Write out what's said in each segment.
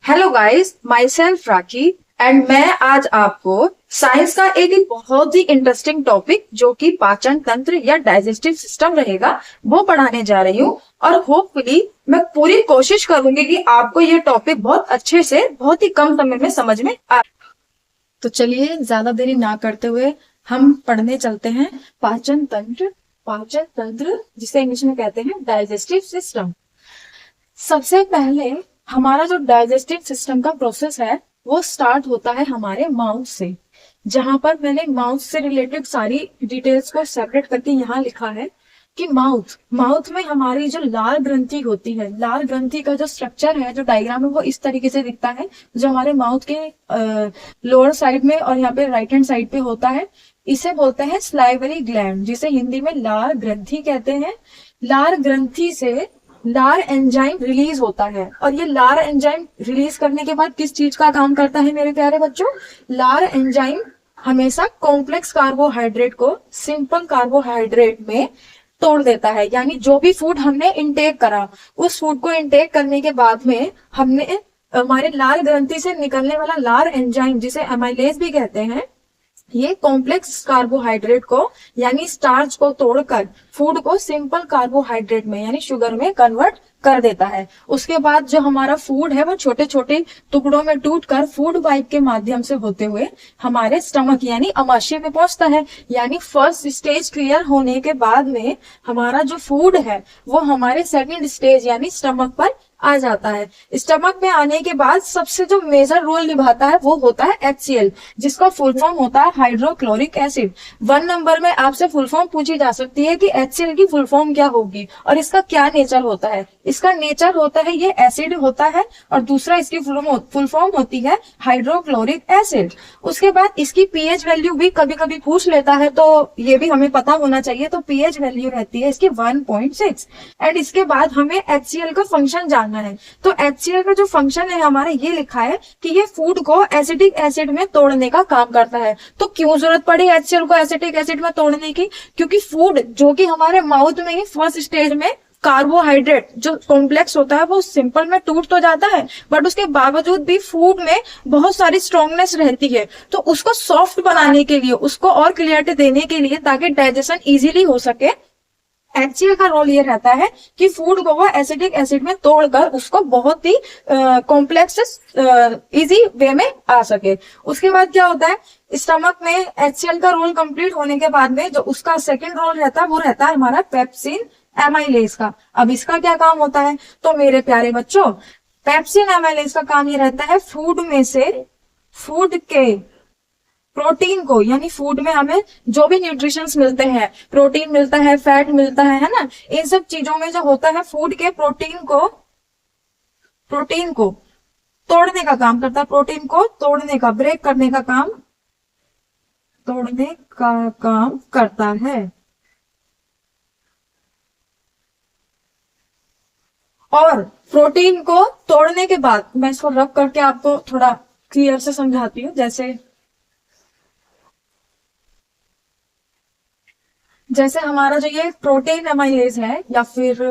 Hello guys, my self rakhi and मैं आज आपको साइंस का एक बहुत ही इंटरेस्टिंग टॉपिक जो कि पाचन तंत्र या डाइजेस्टिव सिस्टम रहेगा वो पढ़ाने जा रही हूँ। और होपफुली मैं पूरी कोशिश करूंगी कि आपको ये टॉपिक बहुत अच्छे से बहुत ही कम समय में समझ में आ। तो चलिए ज्यादा देरी ना करते हुए हम पढ़ने चलते हैं। पाचन तंत्र, पाचन तंत्र जिसे इंग्लिश में कहते हैं डाइजेस्टिव सिस्टम। सबसे पहले हमारा जो डाइजेस्टिव सिस्टम का प्रोसेस है वो स्टार्ट होता है हमारे माउथ से। जहां पर मैंने माउथ से रिलेटेड सारी डिटेल्स को सेपरेट करके यहाँ लिखा है कि माउथ माउथ में हमारी जो लार ग्रंथि होती है, लार ग्रंथि का जो स्ट्रक्चर है, जो डायग्राम है वो इस तरीके से दिखता है। जो हमारे माउथ के लोअर साइड में और यहाँ पे राइट हैंड साइड पे होता है, इसे बोलते हैं स्लाइवरी ग्लैंड, जिसे हिंदी में लार ग्रंथि कहते हैं। लार ग्रंथि से लार एंजाइम रिलीज होता है और ये लार एंजाइम रिलीज करने के बाद किस चीज का काम करता है मेरे प्यारे बच्चों? लार एंजाइम हमेशा कॉम्प्लेक्स कार्बोहाइड्रेट को सिंपल कार्बोहाइड्रेट में तोड़ देता है। यानी जो भी फूड हमने इंटेक करा, उस फूड को इंटेक करने के बाद में हमने हमारे लार ग्रंथि से निकलने वाला लार एंजाइम, जिसे एमाइलेज भी कहते हैं, ये कॉम्प्लेक्स कार्बोहाइड्रेट को यानी स्टार्च को तोड़कर फूड को सिंपल कार्बोहाइड्रेट में यानी शुगर में कन्वर्ट कर देता है। उसके बाद जो हमारा फूड है वो छोटे छोटे टुकड़ों में टूटकर फूड पाइप के माध्यम से होते हुए हमारे स्टमक यानी अमाशय में पहुंचता है। यानी फर्स्ट स्टेज क्लियर होने के बाद में हमारा जो फूड है वो हमारे सेकंड स्टेज यानी स्टमक पर आ जाता है। स्टमक में आने के बाद सबसे जो मेजर रोल निभाता है वो होता है HCl, जिसका फुल फॉर्म होता है हाइड्रोक्लोरिक एसिड। 1 नंबर में आपसे फुल फॉर्म पूछी जा सकती है कि HCl की फुल फॉर्म क्या होगी और इसका क्या नेचर होता है। इसका नेचर होता है ये एसिड होता है और दूसरा इसकी फुल फॉर्म होती है हाइड्रोक्लोरिक एसिड। उसके बाद इसकी पीएच वैल्यू भी कभी कभी पूछ लेता है, तो ये भी हमें पता होना चाहिए। तो पीएच वैल्यू रहती है इसकी 1.6। एंड इसके बाद हमें HCl का फंक्शन जानना है। तो HCl का जो फंक्शन है हमारा ये लिखा है कि ये फूड को एसिडिक एसिड में तोड़ने का काम करता है। तो क्यों जरूरत पड़ी HCl को एसिडिक एसिड में तोड़ने की? क्योंकि फूड जो कि हमारे माउथ में ही फर्स्ट स्टेज में कार्बोहाइड्रेट जो कॉम्प्लेक्स होता है वो सिंपल में टूट तो जाता है, बट उसके बावजूद भी फूड में बहुत सारी स्ट्रॉन्गनेस रहती है। तो उसको सॉफ्ट बनाने के लिए, उसको और क्लियरिटी देने के लिए, ताकि डाइजेशन इजीली हो सके, HCl का रोल ये रहता है कि फूड को वो एसिडिक एसिड में तोड़कर उसको बहुत ही कॉम्प्लेक्स इजी वे में आ सके। उसके बाद क्या होता है, स्टमक में HCl का रोल कंप्लीट होने के बाद में जो उसका सेकंड रोल रहता है वो रहता है हमारा पेप्सिन एमाइलेज का। अब इसका क्या काम होता है? तो मेरे प्यारे बच्चों, पेप्सिन एमाइलेज का काम ये रहता है फूड में से फूड के प्रोटीन को, यानी फूड में हमें जो भी न्यूट्रिशंस मिलते हैं, प्रोटीन मिलता है, फैट मिलता है ना, इन सब चीजों में जो होता है फूड के प्रोटीन को तोड़ने का काम करता है। प्रोटीन को तोड़ने का, ब्रेक करने का काम, तोड़ने का काम करता है। और प्रोटीन को तोड़ने के बाद मैं इसको रब करके आपको थोड़ा क्लियर से समझाती हूँ। जैसे हमारा जो ये प्रोटीन एमाइलेज है या फिर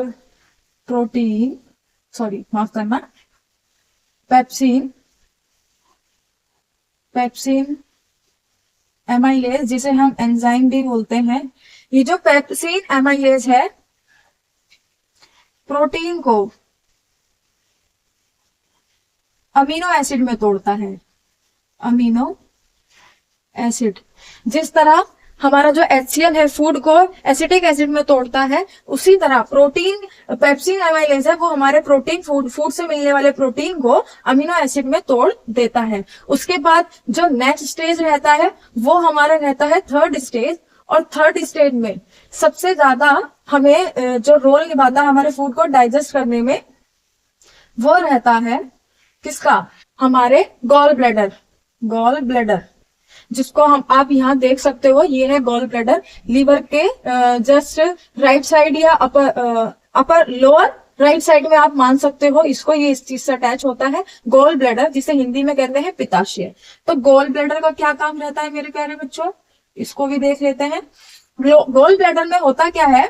प्रोटीन, सॉरी माफ करना, पेप्सिन पेप्सिन एमाइलेज जिसे हम एंजाइम भी बोलते हैं, ये जो पेप्सिन एमाइलेज है प्रोटीन को अमीनो एसिड में तोड़ता है। अमीनो एसिड, जिस तरह हमारा जो HCl है फूड को एसिटिक एसिड में तोड़ता है, उसी तरह प्रोटीन पेप्सिन एमाइलेज है वो हमारे प्रोटीन फूड से मिलने वाले प्रोटीन को अमीनो एसिड में तोड़ देता है। उसके बाद जो नेक्स्ट स्टेज रहता है वो हमारा रहता है थर्ड स्टेज। और थर्ड स्टेज में सबसे ज्यादा हमें जो रोल निभाता है हमारे फूड को डाइजेस्ट करने में वो रहता है किसका? हमारे गॉल ब्लैडर, जिसको हम आप यहाँ देख सकते हो, ये है गॉल ब्लैडर। लीवर के जस्ट राइट साइड या अपर लोअर राइट साइड में आप मान सकते हो इसको, ये इस चीज से अटैच होता है गॉल ब्लैडर, जिसे हिंदी में कहते हैं पित्ताशय। तो गॉल ब्लैडर का क्या काम रहता है मेरे प्यारे बच्चों, इसको भी देख लेते हैं। गॉल ब्लैडर में होता क्या है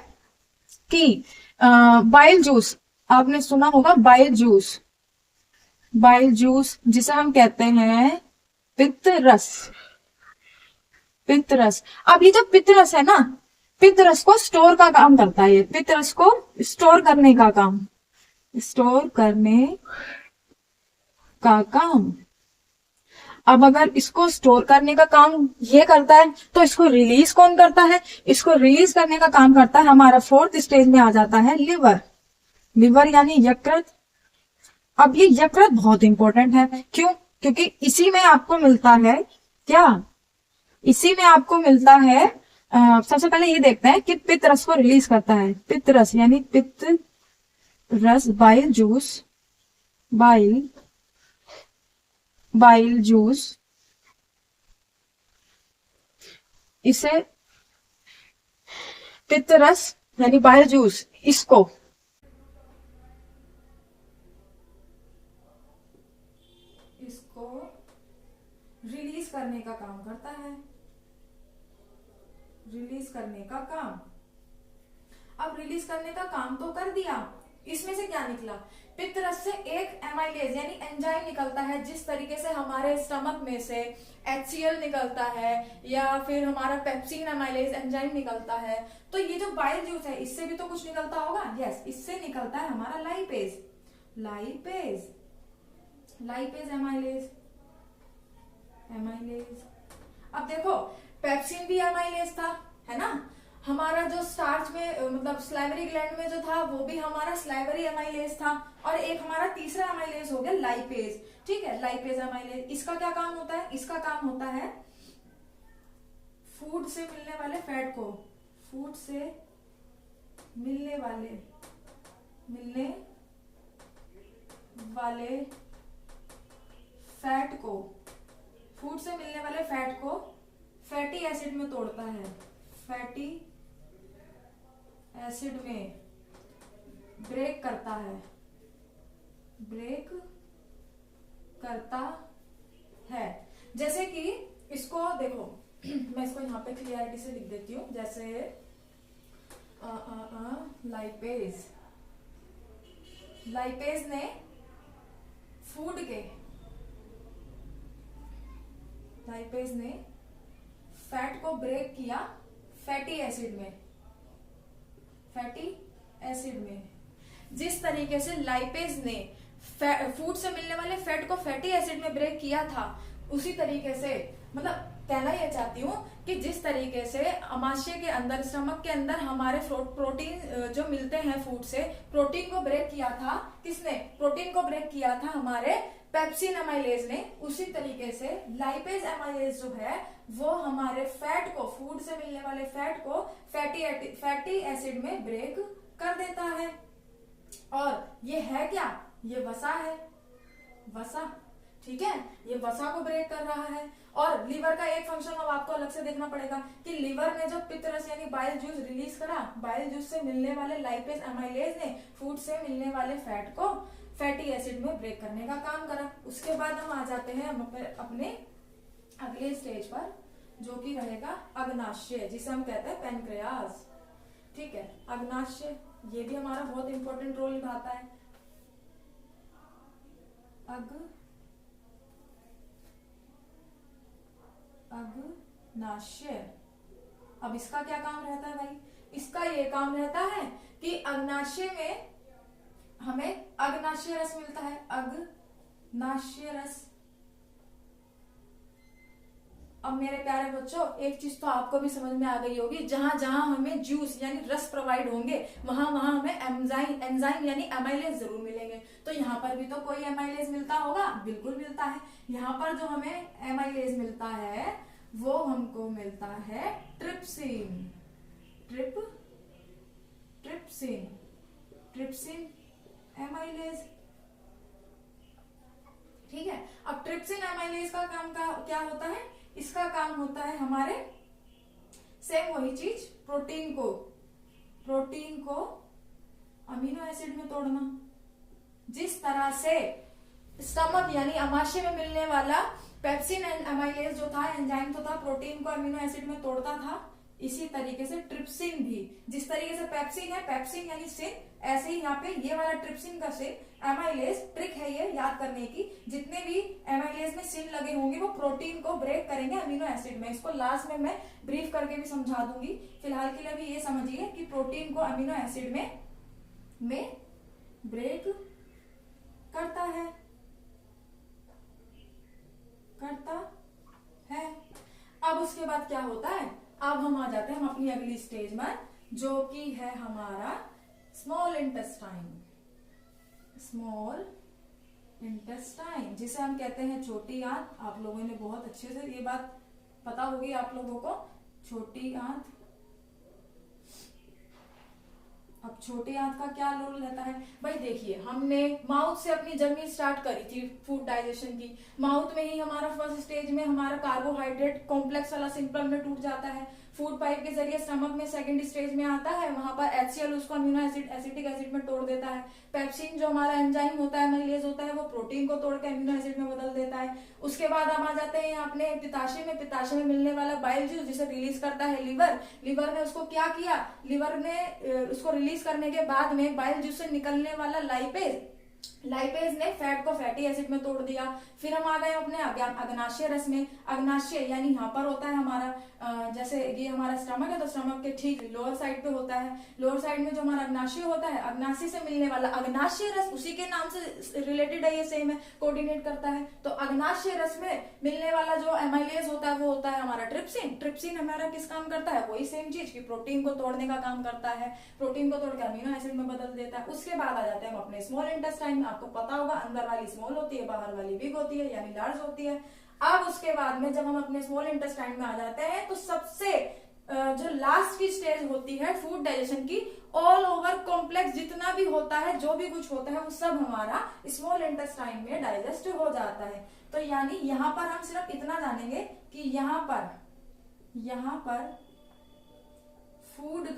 कि बाइल जूस, आपने सुना होगा बाइल जूस, बाइल जूस जिसे हम कहते हैं पित्त रस। पित्त रस, अब ये जो पित्त रस है ना, पित्त रस को स्टोर का काम करता है। ये पित्त रस को स्टोर करने का काम, स्टोर करने का काम। अब अगर इसको स्टोर करने का काम ये करता है, तो इसको रिलीज कौन करता है? इसको रिलीज करने का काम करता है, हमारा फोर्थ स्टेज में आ जाता है लिवर। लिवर यानी यकृत। अब ये यकृत बहुत इंपॉर्टेंट है, क्यों? क्योंकि इसी में आपको मिलता है क्या, इसी में आपको मिलता है सबसे पहले ये देखते हैं कि पित्त रस को रिलीज करता है। पित्त रस यानी पित्त रस, bile juice, bile bile juice, इसे पित्त रस यानी बाइल जूस, इसको रिलीज करने का काम करता है। रिलीज करने का काम। अब रिलीज करने का काम तो कर दिया, इसमें से क्या निकला? पित्त रस से एक एमाइलेज यानी एंजाइम निकलता है। जिस तरीके से हमारे स्टमक में से HCl निकलता है या फिर हमारा पेप्सिन एमाइलेज एंजाइम निकलता है, तो ये जो बाइल जूस है इससे भी तो कुछ निकलता होगा। यस, इससे निकलता है हमारा lipase. Lipase, lipase amylase, amylase. अब देखो, पेप्सिन भी एमाइलेज था, है ना। हमारा जो स्टार्च में मतलब स्लाइवरी ग्लैंड में जो था वो भी हमारा स्लाइवरी एमाइलेज था। और एक हमारा तीसरा एमाइलेज हो गया लाइपेज। ठीक है, लाइपेज एमाइलेज। इसका क्या काम होता है? इसका काम होता है फूड से मिलने वाले फैट को, फूड से मिलने वाले फैट को, फूड से मिलने वाले फैट को फैटी एसिड में तोड़ता है। फैटी एसिड में ब्रेक करता है, ब्रेक करता है। जैसे कि इसको देखो, मैं इसको यहाँ पे क्लियरिटी से लिख देती हूँ। जैसे लाइपेज, लाइपेज ने फूड के, लाइपेज ने फैट को ब्रेक किया फैटी एसिड में, फैटी एसिड में। जिस तरीके से लाइपेज ने फूड से मिलने वाले फैट को फैटी एसिड में ब्रेक किया था, उसी तरीके से मतलब कहना यह चाहती हूँ कि जिस तरीके से अमाशय के अंदर, स्टमक के अंदर हमारे प्रोटीन जो मिलते हैं फूड से, प्रोटीन को ब्रेक किया था किसने? प्रोटीन को ब्रेक किया था हमारे पेप्सिन एमाइलेज ने। उसी तरीके से लाइपेज एमाइलेज जो है वो हमारे फैट को, फूड से मिलने वाले फैट को फैटी एसिड में ब्रेक कर देता है। और ये है क्या? ये वसा है, वसा। ठीक है, ये वसा को ब्रेक कर रहा है। और लीवर का एक फंक्शन अब आपको अलग से देखना पड़ेगा कि लीवर ने जो पित्त रस यानी बाइल जूस रिलीज करा, बाइल जूस से मिलने वाले लाइपेज एमाइलेज ने फूड से मिलने वाले फैट को फैटी एसिड में ब्रेक करने का काम करा। उसके बाद हम आ जाते हैं अपने अगले स्टेज पर, जो कि रहेगा अग्नाशय, जिसे हम कहते हैं पैनक्रियाज। ठीक है, अग्नाशय ये भी हमारा बहुत इंपॉर्टेंट रोल निभाता है। अग्नाशय। अब इसका क्या काम रहता है भाई? इसका ये काम रहता है कि अग्नाशय में हमें अग्नाशय रस मिलता है। अग्नाशय रस। अब मेरे प्यारे बच्चों, एक चीज तो आपको भी समझ में आ गई होगी, जहां जहां हमें जूस यानी रस प्रोवाइड होंगे वहां वहां हमें एंजाइम यानी एमाइलेज जरूर मिलेंगे। तो यहाँ पर भी तो कोई एमाइलेज मिलता होगा, बिल्कुल मिलता है। यहाँ पर जो हमें एमाइलेज मिलता है वो हमको मिलता है ट्रिप्सिन। Trypsin amylase. ठीक है, अब ट्रिप्सिन एमाइलेज का काम क्या होता है? इसका काम होता है हमारे सेम वही चीज, प्रोटीन को अमीनो एसिड में तोड़ना। जिस तरह से स्टमक यानी अमाशय में मिलने वाला पेप्सिन एंड एमाइलेज जो था, एंजाइम तो था, प्रोटीन को अमीनो एसिड में तोड़ता था, इसी तरीके से ट्रिप्सिन भी, जिस तरीके से पेप्सिन है, पेप्सिन यानी सिन, ऐसे ही यहाँ पे ये वाला ट्रिप्सिन का सिन एमाइलेज। ट्रिक है ये याद करने की, जितने भी एमाइलेज में सिन लगे होंगे वो प्रोटीन को ब्रेक करेंगे अमीनो एसिड में। इसको लास्ट में मैं ब्रीफ करके भी समझा दूंगी, फिलहाल के लिए भी ये समझिए कि प्रोटीन को अमीनो एसिड में ब्रेक करता है अब उसके बाद क्या होता है, अब हम आ जाते हैं हम अपनी अगली स्टेज में, जो कि है हमारा स्मॉल इंटेस्टाइन, जिसे हम कहते हैं छोटी आंत। आप लोगों ने बहुत अच्छे से ये बात पता होगी आप लोगों को, छोटी आंत। अब छोटी आंत का क्या रोल रहता है भाई, देखिए हमने माउथ से अपनी जर्नी स्टार्ट करी थी फूड डाइजेशन की। माउथ में ही हमारा फर्स्ट स्टेज में हमारा कार्बोहाइड्रेट कॉम्प्लेक्स वाला सिंपल में टूट जाता है, फूड पाइप के जरिए स्टमक में सेकंड स्टेज में आता है, वहां पर HCl उसको अमीनो एसिड एसिटिक एसिड में तोड़ देता है। पेप्सिन जो हमारा एंजाइम होता है, एमाइलेज होता है, वो प्रोटीन को तोड़ के अमीनो एसिड में बदल देता है। उसके बाद हम आ जाते हैं अपने पिताशय में मिलने वाला बाइल जूस, जिसे रिलीज करता है लिवर ने उसको क्या किया, लिवर ने उसको रिलीज करने के बाद में बाइल जूस से निकलने वाला लाइपेज ने फैट को फैटी एसिड में तोड़ दिया। फिर हम आ गए अपने अग्नाशय रस में। अग्नाशय यानी यहाँ पर होता है हमारा, जैसे ये हमारा स्टमक है तो स्टमक के ठीक लोअर साइड पे होता है, लोअर साइड में जो हमारा अग्नाशय होता है, अग्नाशय से मिलने वाला अग्नाशय रस, उसी के नाम से रिलेटेड है, ये सेम है, कोऑर्डिनेट करता है। तो अग्नाशय रस में मिलने वाला जो एमाइलेज होता है वो होता है हमारा ट्रिप्सिन हमारा किस काम करता है, वही सेम चीज की प्रोटीन को तोड़ने का काम करता है, प्रोटीन को तोड़ के अमीनो एसिड में बदल देता है। उसके बाद आ जाते हैं हम अपने स्मॉल इंटेस्टाइन। आपको पता होगा अंदर वाली स्मॉल होती है, बाहर वाली बिग होती है यानी लार्ज होती है। अब उसके बाद में जब हम अपने स्मॉल इंटेस्टाइन में आ जाते हैं तो सबसे जो लास्ट की स्टेज होती है फूड डाइजेशन की, ऑल ओवर कॉम्प्लेक्स जितना भी होता है, जो भी कुछ होता है वो सब हमारा स्मॉल इंटेस्टाइन में डाइजेस्ट हो जाता है। तो यानी यहाँ पर हम सिर्फ इतना जानेंगे कि यहाँ पर फूड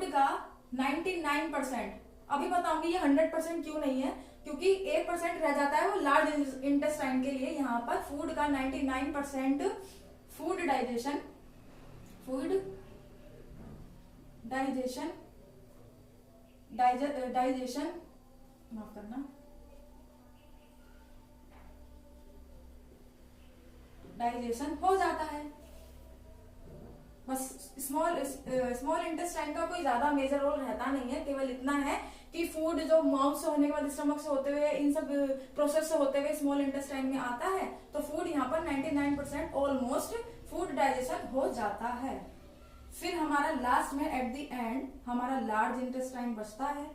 का 99%, अभी बताऊंगी ये 100% क्यों नहीं है, क्योंकि 1% रह जाता है वो लार्ज इंटेस्टाइन के लिए। यहाँ पर फूड का 99% फूड डाइजेशन माफ करना, डाइजेशन हो जाता है। बस स्मॉल इंटेस्टाइन का कोई ज्यादा मेजर रोल रहता नहीं है, केवल इतना है कि फूड जो माउथ से होने के बाद स्टमक से होते हुए इन सब प्रोसेस से होते हुए स्मॉल इंटेस्टाइन में आता है, तो फूड यहाँ पर 99% ऑलमोस्ट फूड डाइजेशन हो जाता है। फिर हमारा लास्ट में एट द एंड हमारा लार्ज इंटेस्टाइन बचता है,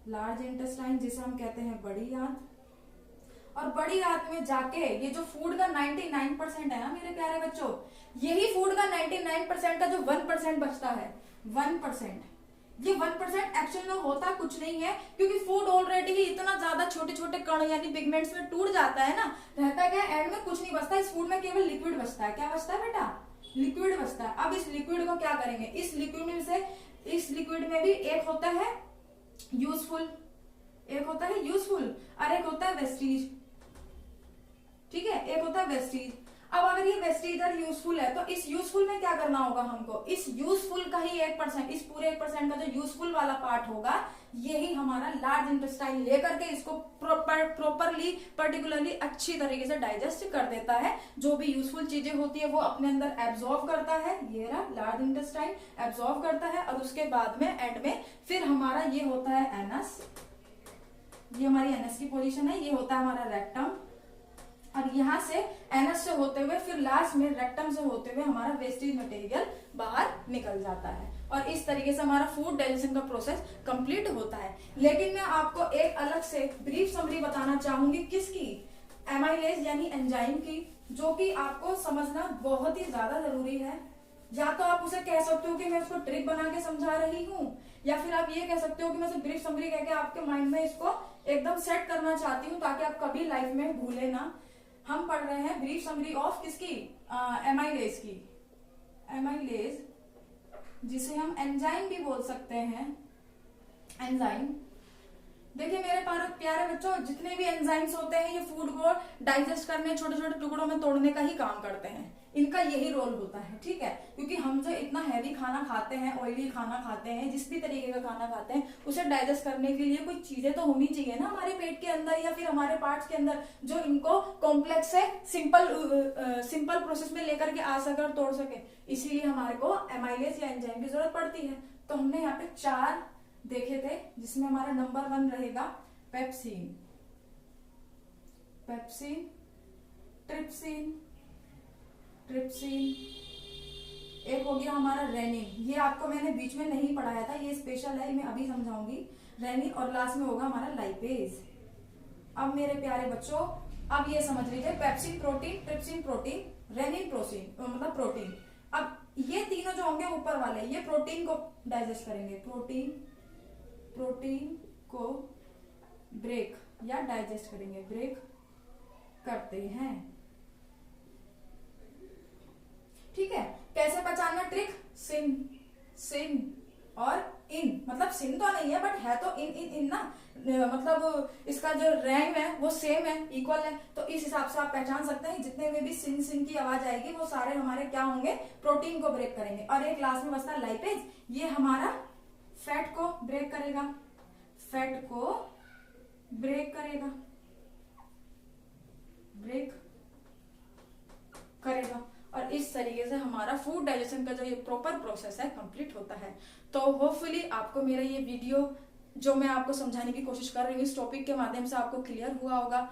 लार्ज इंटेस्टाइन जिसे हम कहते हैं बड़ी आंत। और बड़ी आंत में जाके ये जो फूड का 99% है ना मेरे प्यारे बच्चों, यही फूड का 99% का जो 1% बचता है, 1%, ये 1% एक्चुअल में होता कुछ नहीं है, क्योंकि फूड ऑलरेडी ही इतना ज्यादा छोटे छोटे कण यानी पिगमेंट्स में टूट जाता है ना, रहता क्या एंड में कुछ नहीं बचता। इस फूड में केवल लिक्विड बचता है। क्या बचता है बेटा? लिक्विड बचता है। अब इस लिक्विड को क्या करेंगे, इस लिक्विड में भी एक होता है यूजफुल, एक होता है यूजफुल और एक होता है वेस्टीज, ठीक है, एक होता है वेस्टीज। अब अगर ये वेस्टीज और यूजफुल है तो इस यूजफुल में क्या करना होगा हमको, इस यूजफुल का ही 1%, इस पूरे 1% का जो यूजफुल वाला पार्ट होगा, यही हमारा लार्ज इंटेस्टाइन लेकर के इसको प्रॉपरली पर्टिकुलरली अच्छी तरीके से डाइजेस्ट कर देता है। जो भी यूजफुल चीजें होती है वो अपने अंदर एब्जॉर्व करता है, ये रहा लार्ज इंटेस्टाइन एब्जॉर्व करता है। और उसके बाद में एंड में फिर हमारा ये होता है एनस, ये हमारी एनस की पोजीशन है, ये होता है हमारा रेक्टम, और यहाँ से एनस से होते हुए फिर लास्ट में रेक्टम से होते हुए हमारा वेस्टेज मटेरियल बाहर निकल जाता है। और इस तरीके से हमारा फूड डाइजेशन का प्रोसेस कंप्लीट होता है। लेकिन मैं आपको एक अलग से ब्रीफ समरी बताना चाहूंगी, किसकी? एमाइलेज यानी एंजाइम की, जो कि आपको समझना बहुत ही ज्यादा जरूरी है। या तो आप उसे कह सकते हो कि मैं उसको ट्रिक बना के समझा रही हूँ, या फिर आप ये कह सकते हो कि मैं ब्रीफ समरी कह के आपके माइंड में इसको एकदम सेट करना चाहती हूँ ताकि आप कभी लाइफ में भूले ना। हम पढ़ रहे हैं ब्रीफ समरी ऑफ किसकी? एमाइलेज की। एमाइलेज जिसे हम एंजाइम भी बोल सकते हैं, एंजाइम। देखिए मेरे प्यारे बच्चों, जितने भी एंजाइम्स होते हैं ये फूड को डाइजेस्ट करने, छोटे छोटे टुकड़ों में तोड़ने का ही काम करते हैं। इनका यही रोल होता है, ठीक है। क्योंकि हम जो इतना हैवी खाना खाते हैं, ऑयली खाना खाते हैं, जिस भी तरीके का खाना खाते हैं, उसे डाइजेस्ट करने के लिए कोई चीजें तो होनी चाहिए ना हमारे पेट के अंदर या फिर हमारे पार्ट्स के अंदर, जो इनको कॉम्प्लेक्स से सिंपल प्रोसेस में लेकर के आ सके और तोड़ सके। इसीलिए हमारे को एमाइलेज या एंजाइम की जरूरत पड़ती है। तो हमने यहाँ पे 4 देखे थे, जिसमें हमारा नंबर 1 रहेगा पेप्सिन, पेप्सिन, ट्रिप्सिन, ट्रिप्सिन, एक हो गया हमारा रेनिन, ये आपको मैंने बीच में नहीं पढ़ाया था, ये स्पेशल है, मैं अभी समझाऊंगी। रेनिन, और लास्ट में होगा हमारा लाइपेज। अब मेरे प्यारे बच्चों, अब ये समझ लीजिए, pepsin protein, trypsin protein, rennin protein, मतलब प्रोटीन। अब ये तीनों जो होंगे ऊपर वाले, ये प्रोटीन को डाइजेस्ट करेंगे, प्रोटीन को ब्रेक या डाइजेस्ट करेंगे, ब्रेक करते हैं, ठीक है। कैसे पहचानना ट्रिक, सिन और इन, मतलब सिन तो नहीं है बट है तो इन ना, मतलब इसका जो रैंक है वो सेम है, इक्वल है, तो इस हिसाब से आप पहचान सकते हैं। जितने में भी सिन की आवाज आएगी वो सारे हमारे क्या होंगे, प्रोटीन को ब्रेक करेंगे। और एक लास्ट में बचता है लाइपेज, ये हमारा फैट को ब्रेक करेगा, फैट को ब्रेक करेगा, ब्रेक करेगा। और इस तरीके से हमारा फूड डाइजेशन का जो ये प्रॉपर प्रोसेस है कंप्लीट होता है। तो होपफुली आपको मेरा ये वीडियो जो मैं आपको समझाने की कोशिश कर रही हूँ इस टॉपिक के माध्यम से आपको क्लियर हुआ होगा।